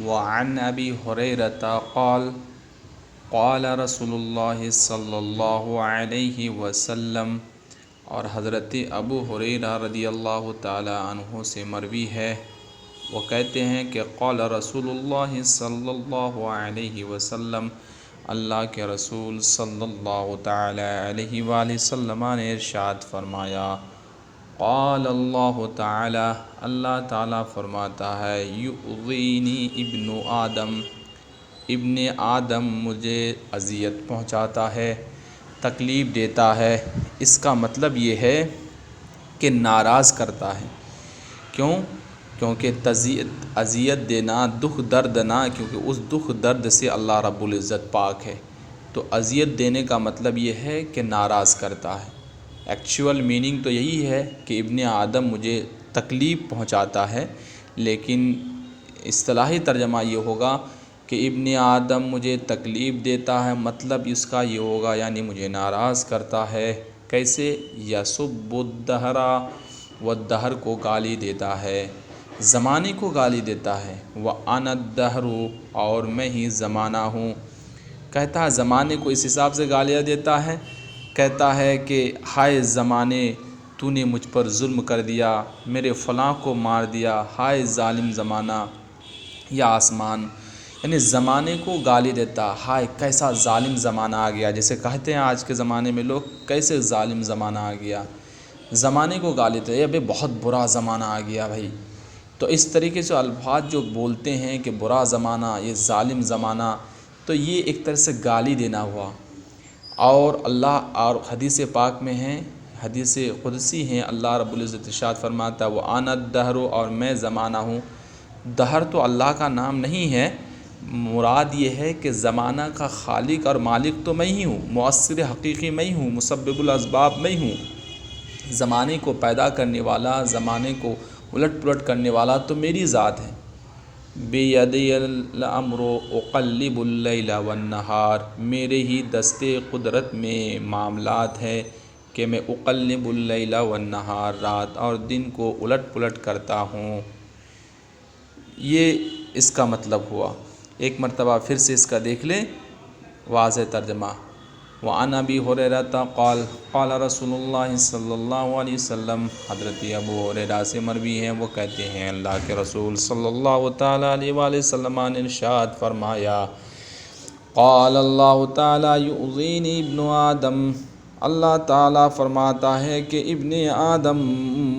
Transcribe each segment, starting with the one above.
وعن ابی ہریرہ قال قال رسول اللہ صلی اللہ علیہ وسلم، اور حضرت ابو ہریرہ رضی اللہ تعالی عنہ سے مروی ہے، وہ کہتے ہیں کہ قال رسول اللہ صلی اللہ علیہ وسلم، اللہ کے رسول صلی اللہ تعالی علیہ وآلہ وسلم نے ارشاد فرمایا، قال اللہ تعالی، اللہ تعالی فرماتا ہے، یؤذینی ابن آدم، ابن آدم مجھے اذیت پہنچاتا ہے، تکلیف دیتا ہے۔ اس کا مطلب یہ ہے کہ ناراض کرتا ہے۔ کیونکہ اذیت دینا دکھ درد نہ، کیونکہ اس دکھ درد سے اللہ رب العزت پاک ہے، تو اذیت دینے کا مطلب یہ ہے کہ ناراض کرتا ہے۔ ایکچول میننگ تو یہی ہے کہ ابن آدم مجھے تکلیف پہنچاتا ہے، لیکن اصطلاحی ترجمہ یہ ہوگا کہ ابن آدم مجھے تکلیف دیتا ہے، مطلب اس کا یہ ہوگا یعنی مجھے ناراض کرتا ہے۔ کیسے؟ یسب الدہر، وہ دہر کو گالی دیتا ہے، زمانے کو گالی دیتا ہے۔ وَأَنَا الدَّهْرُ، اور میں ہی زمانہ ہوں۔ کہتا ہے زمانے کو اس حساب سے گالیاں دیتا ہے، کہتا ہے کہ ہائے زمانے، تو نے مجھ پر ظلم کر دیا، میرے فلاں کو مار دیا، ہائے ظالم زمانہ یا آسمان، یعنی زمانے کو گالی دیتا، ہائے کیسا ظالم زمانہ آ گیا۔ جیسے کہتے ہیں آج کے زمانے میں لوگ، کیسے ظالم زمانہ آ گیا، زمانے کو گالی دیتے، ابھی بہت برا زمانہ آ گیا بھائی۔ تو اس طریقے سے الفاظ جو بولتے ہیں کہ برا زمانہ، یہ ظالم زمانہ، تو یہ ایک طرح سے گالی دینا ہوا۔ اور اللہ اور حدیث پاک میں ہیں، حدیث قدسی ہیں، اللہ رب العزت ارشاد فرماتا ہے وَأَنَا الدَّهْرُ، اور میں زمانہ ہوں۔ دہر تو اللہ کا نام نہیں ہے، مراد یہ ہے کہ زمانہ کا خالق اور مالک تو میں ہی ہوں، مؤثر حقیقی میں ہی ہوں، مسبب الاسباب میں ہی ہوں۔ زمانے کو پیدا کرنے والا، زمانے کو الٹ پلٹ کرنے والا تو میری ذات ہے۔ بِیَدِیَ الْأَمْرُ أُقَلِّبُ اللَّیْلَ وَالنَّہَارَ، میرے ہی دستے قدرت میں معاملات ہے کہ میں اقلب اللیل والنہار، رات اور دن کو الٹ پلٹ کرتا ہوں۔ یہ اس کا مطلب ہوا۔ ایک مرتبہ پھر سے اس کا دیکھ لیں واضح ترجمہ۔ وعن ابی ہریرہ قال قال رسول اللہ صلی اللہ علیہ وسلم، حضرت ابو ہریرہ سے مروی ہیں، وہ کہتے ہیں اللہ کے رسول صلی اللہ تعالی علیہ وآلہ وسلم نے ارشاد فرمایا، قال اللہ تعالی یؤذینی ابن آدم، اللہ تعالیٰ فرماتا ہے کہ ابن آدم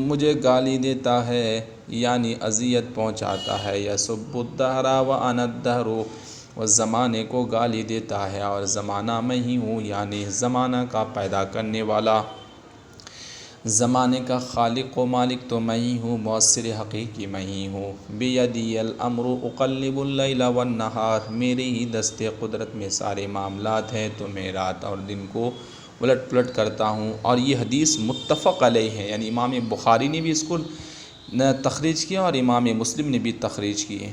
مجھے گالی دیتا ہے، یعنی اذیت پہنچاتا ہے۔ یسب الدہر وَأَنَا الدَّهْرُ، وہ زمانے کو گالی دیتا ہے اور زمانہ میں ہی ہوں، یعنی زمانہ کا پیدا کرنے والا، زمانے کا خالق و مالک تو میں ہی ہوں، مؤثر حقیقی میں ہی ہوں۔ بِیَدِیَ الْأَمْرُ أُقَلِّبُ اللَّیْلَ وَالنَّہَارَ، میرے ہی دستے قدرت میں سارے معاملات ہیں، تو میں رات اور دن کو الٹ پلٹ کرتا ہوں۔ اور یہ حدیث متفق علیہ ہے، یعنی امام بخاری نے بھی اس کو تخریج کیا اور امام مسلم نے بھی تخریج کی ہے۔